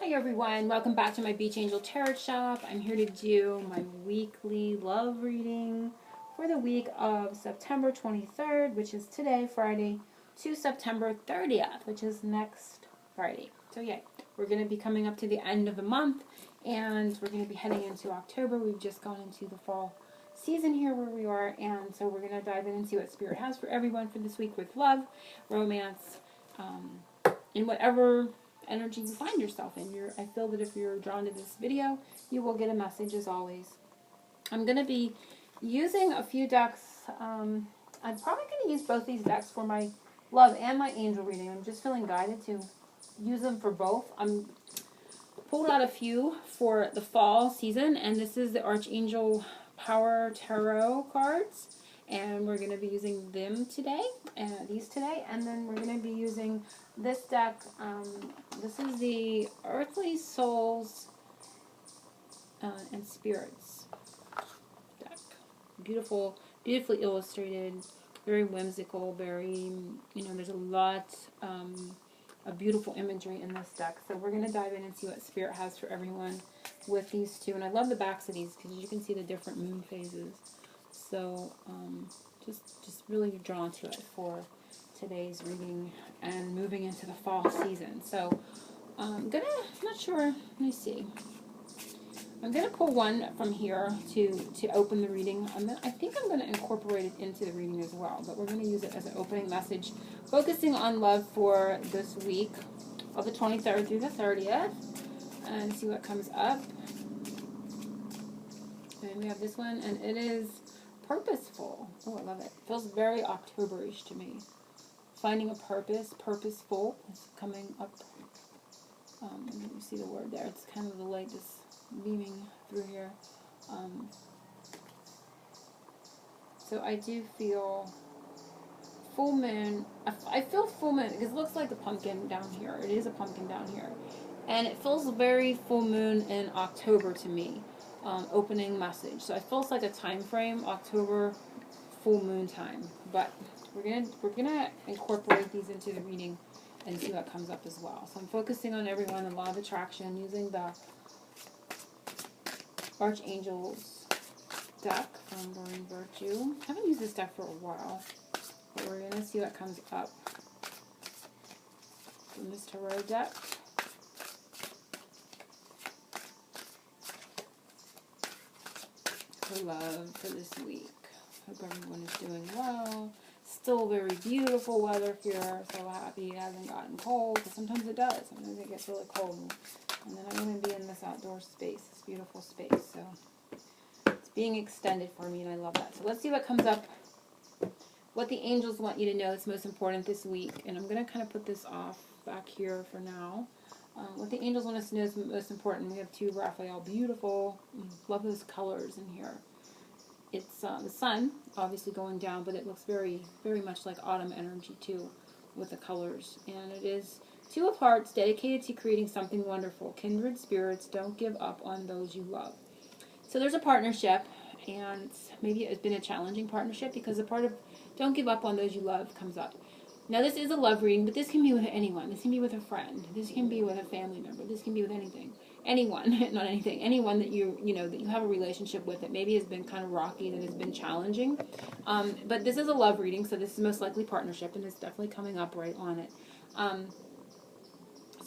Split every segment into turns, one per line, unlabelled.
Hi everyone, welcome back to my Beach Angel Tarot Shop. I'm here to do my weekly love reading for the week of September 23rd, which is today, Friday, to September 30th, which is next Friday. So yay, we're going to be coming up to the end of the month, and we're going to be heading into October. We've just gone into the fall season here where we are, and so we're going to dive in and see what Spirit has for everyone for this week with love, romance, in whatever energy you find yourself in. I feel that if you're drawn to this video, you will get a message as always. I'm going to be using a few decks. I'm probably going to use both these decks for my love and my angel reading. I'm just feeling guided to use them for both. I'm pulled out a few for the fall season, and this is the Archangel Power Tarot cards. And we're going to be using them today, these today, and then we're going to be using this deck. This is the Earthly Souls and Spirits deck. Beautiful, beautifully illustrated, very whimsical, very, there's a lot of beautiful imagery in this deck. So we're going to dive in and see what Spirit has for everyone with these two. And I love the backs of these because you can see the different moon phases. So, just really drawn to it for today's reading and moving into the fall season. So, not sure, let me see. I'm going to pull one from here to open the reading. I think I'm going to incorporate it into the reading as well, but we're going to use it as an opening message, focusing on love for this week of the 23rd through the 30th, and see what comes up. And we have this one, and it is purposeful. Oh, I love it. Feels very October-ish to me. Finding a purpose, purposeful is coming up. You see the word there. It's kind of the light just beaming through here. So I do feel full moon. I feel full moon because it looks like the pumpkin down here. It is a pumpkin down here. And it feels very full moon in October to me. Opening message. So it feels like a time frame, October, full moon time. But we're gonna incorporate these into the reading and see what comes up as well. So I'm focusing on everyone, the law of attraction, using the Archangels deck from Burning Virtue. I haven't used this deck for a while, but we're gonna see what comes up from this tarot deck. For love for this week. Hope everyone is doing well. Still very beautiful weather here. So happy it hasn't gotten cold, because sometimes it does. Sometimes it gets really cold. And then I'm going to be in this outdoor space, this beautiful space. So it's being extended for me, and I love that. So let's see what comes up. What the angels want you to know is most important this week. And I'm going to kind of put this off back here for now. What the angels want us to know is most important. We have two Raphael, beautiful. Love those colors in here. It's the sun, obviously going down, but it looks very, very much like autumn energy too, with the colors. And it is two of hearts dedicated to creating something wonderful. Kindred spirits, don't give up on those you love. So there's a partnership, and maybe it's been a challenging partnership because the part of don't give up on those you love comes up. Now, this is a love reading, but this can be with anyone. This can be with a friend. This can be with a family member. This can be with anything. Anyone, not anything. Anyone that that you have a relationship with that maybe has been kind of rocky, that has been challenging. But this is a love reading, so this is most likely partnership, and it's definitely coming up right on it.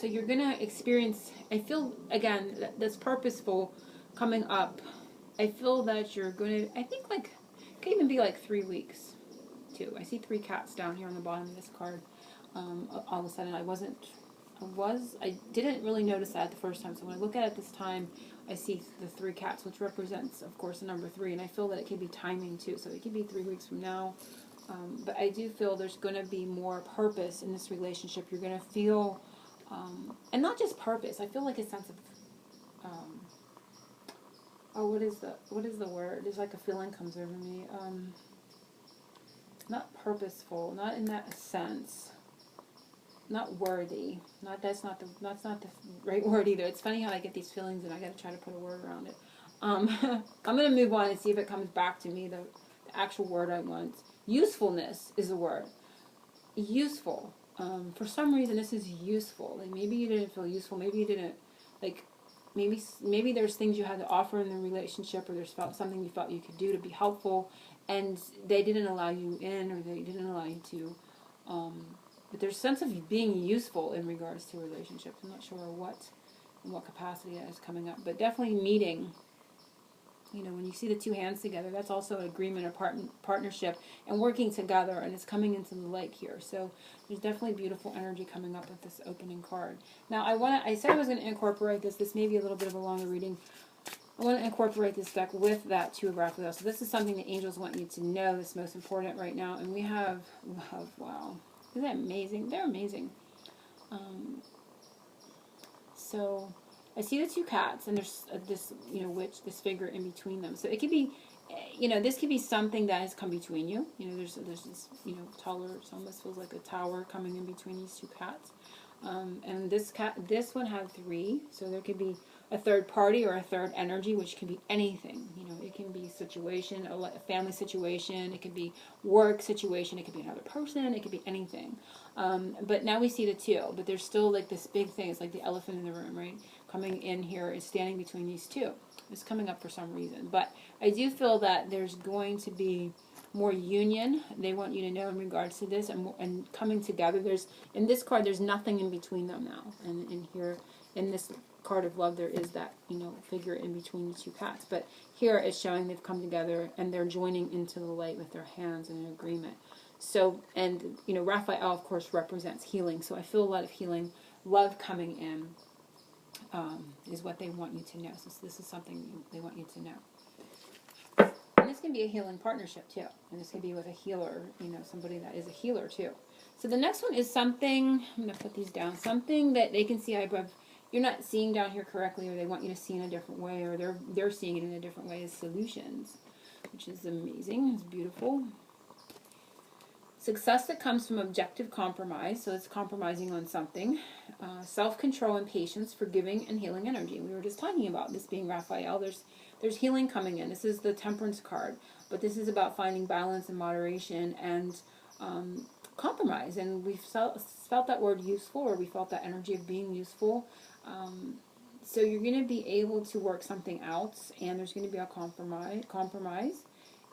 So you're going to experience, I feel, again, that's purposeful coming up. I feel that you're going to, I think it could even be like 3 weeks. I see 3 cats down here on the bottom of this card. All of a sudden, I didn't really notice that the first time. So when I look at it this time, I see the 3 cats, which represents, of course, the number 3. And I feel that it could be timing too. So it could be 3 weeks from now. But I do feel there's going to be more purpose in this relationship. You're going to feel, and not just purpose. I feel like a sense of, what is the word? There's like a feeling comes over me. Not purposeful, not in that sense. Not worthy. That's not the right word either. It's funny how I get these feelings and I got to try to put a word around it. I'm going to move on and see if it comes back to me, the actual word I want. Usefulness is the word. Useful. For some reason, this is useful. Like maybe you didn't feel useful. Maybe you didn't like maybe there's things you had to offer in the relationship, or there's something you felt you could do to be helpful, and they didn't allow you in, or they didn't allow you to. But there's a sense of being useful in regards to relationships. I'm not sure in what capacity that is coming up, but definitely meeting. You know, when you see the two hands together, that's also an agreement or partnership and working together, and it's coming into the light here. So there's definitely beautiful energy coming up with this opening card. Now, I said I was going to incorporate this. This may be a little bit of a longer reading. I want to incorporate this deck with that Two of Raphael. So this is something the angels want you to know that's most important right now. And we have love. Wow. Isn't that amazing? They're amazing. So I see the two cats, and there's this, this figure in between them. So it could be, this could be something that has come between you. There's this, taller, it almost feels like a tower coming in between these two cats. And this one had 3, so there could be a third party or a third energy, which can be anything. It can be situation, a family situation, it could be work situation, it could be another person, it could be anything. But now we see the 2, but there's still like this big thing. It's like the elephant in the room, right? Coming in here is standing between these 2. It's coming up for some reason. But I do feel that there's going to be more union. They want you to know in regards to this, and coming together. In this card, there's nothing in between them now. And in here, in this card of love, there is that, figure in between the two cats. But here it's showing they've come together and they're joining into the light with their hands in an agreement. So, and, Raphael, of course, represents healing. So I feel a lot of healing, love coming in, is what they want you to know. So this is something they want you to know. And this can be a healing partnership, too. And this can be with a healer, somebody that is a healer, too. So the next one is something, I'm going to put these down, something that they can see above. You're not seeing down here correctly, or they want you to see in a different way, or they're seeing it in a different way, is solutions, which is amazing. It's beautiful. Success that comes from objective compromise, so it's compromising on something. Self-control and patience, forgiving and healing energy. We were just talking about this being Raphael. There's healing coming in. This is the Temperance card, but this is about finding balance and moderation and compromise. And we've felt that word useful, or we felt that energy of being useful. So you're going to be able to work something out, and there's going to be a compromise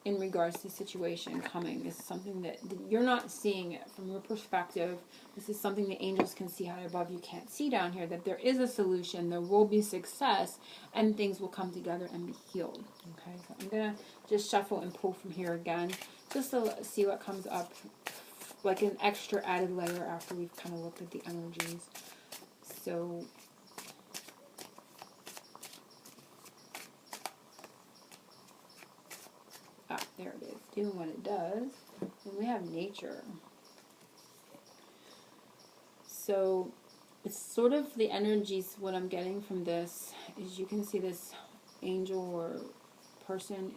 in regards to the situation coming. This is something that you're not seeing it from your perspective. This is something the angels can see high above. You can't see down here, that there is a solution, there will be success, and things will come together and be healed. Okay, so I'm going to just shuffle and pull from here again, just to see what comes up, like an extra added layer after we've kind of looked at the energies. So there it is, doing what it does. And we have nature. So it's sort of the energies, what I'm getting from this is you can see this angel or person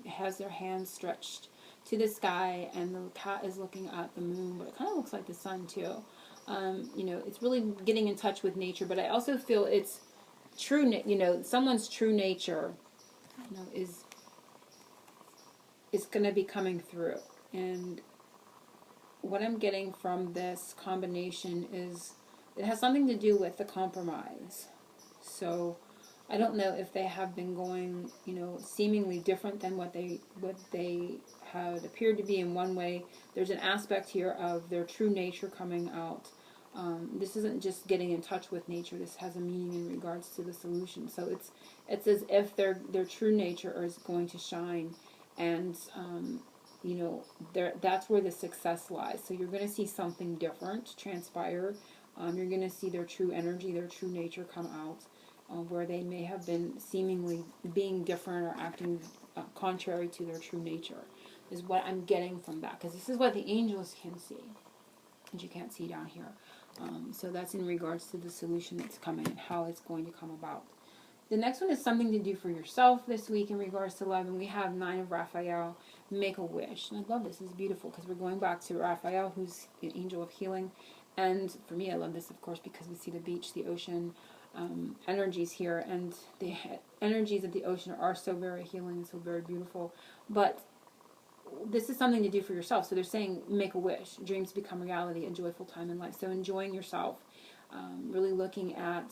has their hands stretched to the sky, and the cat is looking at the moon, but it kind of looks like the sun too. It's really getting in touch with nature, but I also feel it's true, someone's true nature, is going to be coming through. And what I'm getting from this combination is it has something to do with the compromise. So I don't know if they have been going, seemingly different than what they had appeared to be in one way. There's an aspect here of their true nature coming out. This isn't just getting in touch with nature. This has a meaning in regards to the solution. So it's as if their true nature is going to shine. And, that's where the success lies. So you're going to see something different transpire. You're going to see their true energy, their true nature come out, where they may have been seemingly being different or acting contrary to their true nature, is what I'm getting from that. Because this is what the angels can see, and you can't see down here. So that's in regards to the solution that's coming and how it's going to come about. The next one is something to do for yourself this week in regards to love. And we have 9 of Raphael, make a wish. And I love this. This is beautiful because we're going back to Raphael, who's an angel of healing. And for me, I love this, of course, because we see the beach, the ocean, energies here. And the energies of the ocean are so very healing and so very beautiful. But this is something to do for yourself. So they're saying make a wish. Dreams become reality, a joyful time in life. So enjoying yourself. really looking at,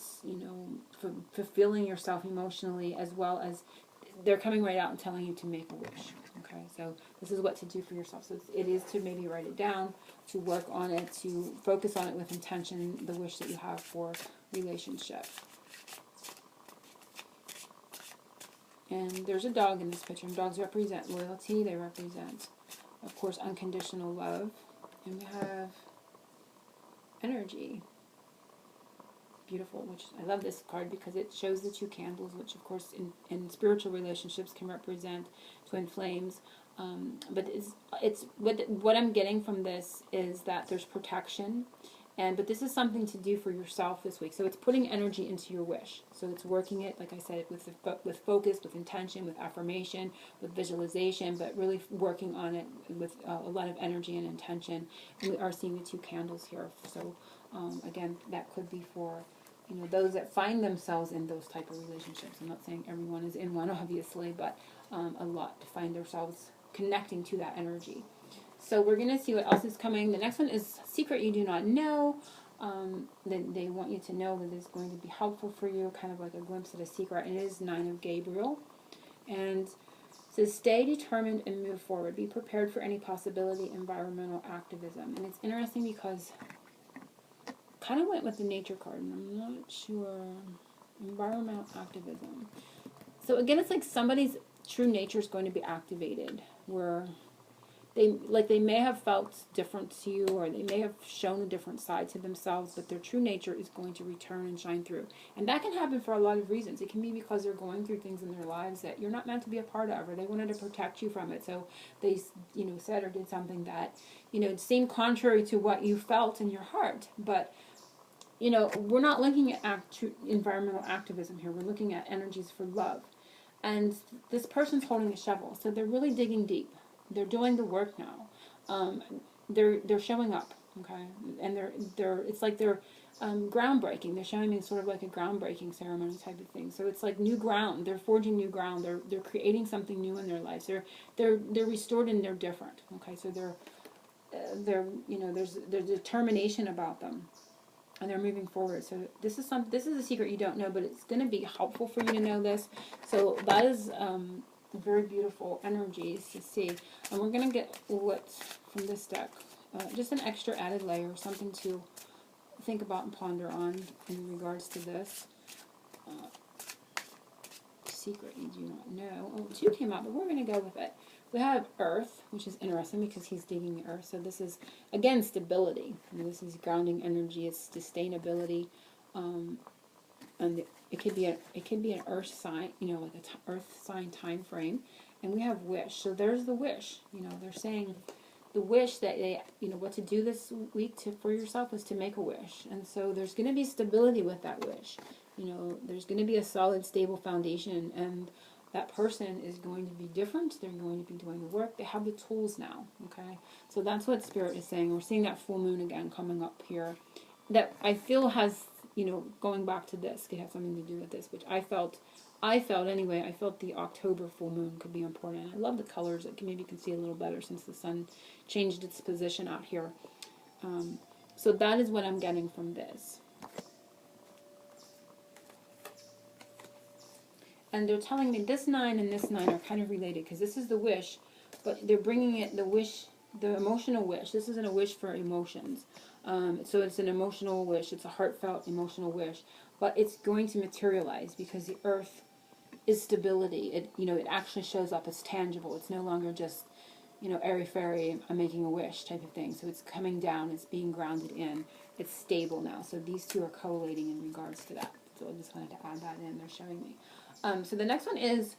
fulfilling yourself emotionally, as well as they're coming right out and telling you to make a wish. Okay, so this is what to do for yourself. So it is to maybe write it down, to work on it, to focus on it with intention, the wish that you have for relationship. And there's a dog in this picture. And dogs represent loyalty. They represent, of course, unconditional love. And we have energy. Beautiful, which I love this card because it shows the two candles, which of course in spiritual relationships can represent twin flames. But it's what I'm getting from this is that there's protection, but this is something to do for yourself this week. So it's putting energy into your wish. So it's working it, like I said, with focus, with intention, with affirmation, with visualization, but really working on it with a lot of energy and intention. And we are seeing the two candles here. So again, that could be for those that find themselves in those type of relationships. I'm not saying everyone is in one, obviously, but a lot to find themselves connecting to that energy. So we're going to see what else is coming. The next one is Secret You Do Not Know. They want you to know that it's going to be helpful for you, kind of like a glimpse at a secret. It is 9 of Gabriel. And it says, stay determined and move forward. Be prepared for any possibility, environmental activism. And it's interesting because kind of went with the nature card, and I'm not sure. Environmental activism. So again, it's like somebody's true nature is going to be activated, where they may have felt different to you, or they may have shown a different side to themselves, but their true nature is going to return and shine through. And that can happen for a lot of reasons. It can be because they're going through things in their lives that you're not meant to be a part of, or they wanted to protect you from it. So they, said or did something that, seemed contrary to what you felt in your heart. But we're not looking at environmental activism here. We're looking at energies for love. And this person's holding a shovel, so they're really digging deep. They're doing the work now. They're showing up, okay? And it's like they're groundbreaking. They're showing me sort of like a groundbreaking ceremony type of thing. So it's like new ground. They're forging new ground. They're creating something new in their lives. They're restored and they're different, okay? So there's determination about them. And they're moving forward. So this is a secret you don't know, but it's going to be helpful for you to know this. So that is very beautiful energies to see. And we're going to get what's from this deck. Just an extra added layer, something to think about and ponder on in regards to this. Secret you do not know. Oh, 2 came out, but we're going to go with it. We have Earth, which is interesting because he's digging the earth. So this is, again, stability. This is grounding energy. It's sustainability, and it could be an Earth sign, like an Earth sign time frame. And we have wish. So there's the wish. They're saying the wish that they, what to do this week for yourself is to make a wish. And so there's going to be stability with that wish. There's going to be a solid, stable foundation, and that person is going to be different. They're going to be doing the work. They have the tools now, okay? So that's what Spirit is saying. We're seeing that full moon again coming up here. That I feel has, going back to this, could have something to do with this, which I felt anyway, I felt the October full moon could be important. I love the colors. Maybe you can see a little better since the sun changed its position out here. So that is what I'm getting from this. And they're telling me this 9 and this 9 are kind of related because this is the wish, but they're bringing it, the emotional wish. This isn't a wish for emotions. So it's an emotional wish. It's a heartfelt emotional wish. But it's going to materialize because the earth is stability. It actually shows up. It's tangible. It's no longer just, airy-fairy, I'm making a wish type of thing. So it's coming down. It's being grounded in. It's stable now. So these two are correlating in regards to that. So I just wanted to add that in. They're showing me. So the next one is,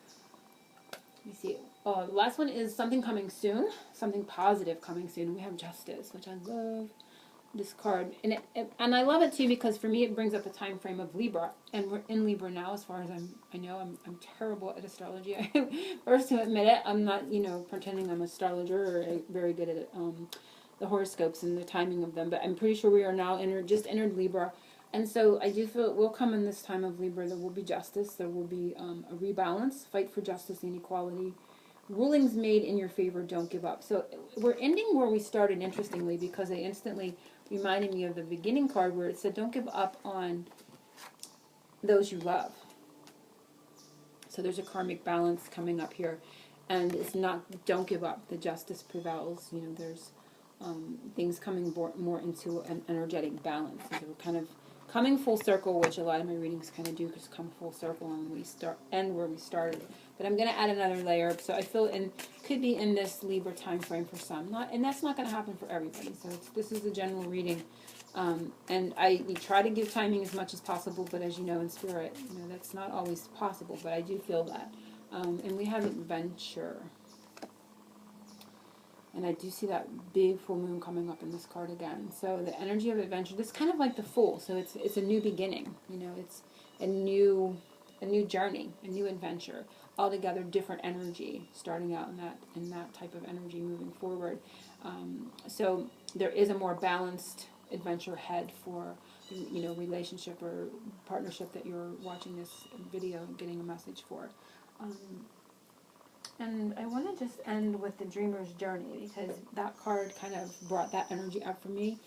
let me see, the last one is something coming soon, something positive coming soon. We have Justice, which I love this card. And I love it too because for me it brings up a time frame of Libra. And we're in Libra now as far as I know. I'm terrible at astrology. First to admit it, I'm not, pretending I'm an astrologer or very good at the horoscopes and the timing of them. But I'm pretty sure we are now entered Libra. And so I do feel it will come in this time of Libra. There will be justice. There will be a rebalance. Fight for justice and equality. Rulings made in your favor. Don't give up. So we're ending where we started, interestingly, because they instantly reminding me of the beginning card where it said, don't give up on those you love. So there's a karmic balance coming up here. And it's not, don't give up. The justice prevails. You know, there's things coming more into an energetic balance. So we're kind of coming full circle, which a lot of my readings kind of do, just come full circle and we end where we started. But I'm going to add another layer. So I feel could be in this Libra time frame for some. And that's not going to happen for everybody. So this is a general reading. And we try to give timing as much as possible, but as you know, in spirit, you know, that's not always possible. But I do feel that. And we have adventure. And I do see that big full moon coming up in this card again. So the energy of adventure, this is kind of like the Fool. So it's a new beginning. You know, it's a new journey, a new adventure. Altogether different energy, starting out in that type of energy, moving forward. So there is a more balanced adventure ahead for, you know, relationship or partnership that you're watching this video and getting a message for. And I want to just end with the Dreamer's Journey, because that card kind of brought that energy up for me.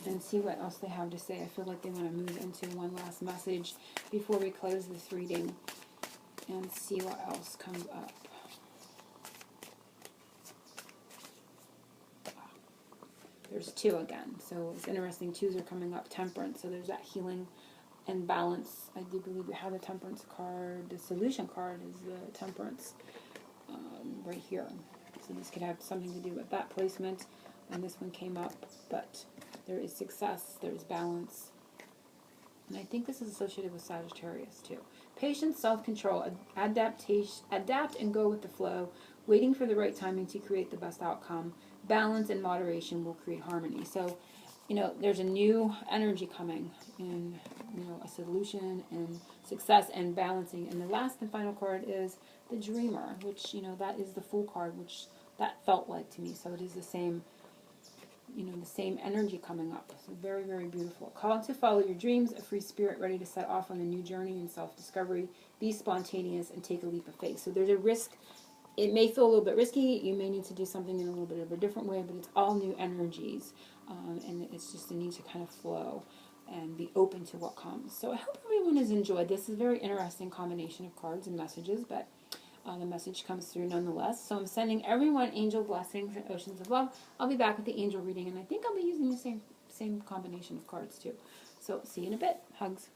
And see what else they have to say. I feel like they want to move into one last message before we close this reading and see what else comes up. There's 2 again, so it's interesting. 2s are coming up. Temperance, so there's that healing and balance. I do believe we have the Temperance card. The Solution card is the Temperance right here. So this could have something to do with that placement when this one came up. But there is success, there's balance. And I think this is associated with Sagittarius too. Patience, self-control, adaptation, adapt and go with the flow, waiting for the right timing to create the best outcome. Balance and moderation will create harmony. So, you know, there's a new energy coming in, you know, a solution and success and balancing. And the last and final card is the Dreamer, which, you know, that is the Fool card, which that felt like to me. So it is the same, you know, the same energy coming up. So very, very beautiful. Call to follow your dreams, a free spirit ready to set off on a new journey in self-discovery. Be spontaneous and take a leap of faith. So there's a risk. It may feel a little bit risky. You may need to do something in a little bit of a different way, but it's all new energies. And it's just a need to kind of flow and be open to what comes. So I hope everyone has enjoyed this. It's a very interesting combination of cards and messages, but the message comes through nonetheless. So I'm sending everyone angel blessings and oceans of love. I'll be back with the angel reading, and I think I'll be using the same combination of cards too. So see you in a bit. Hugs.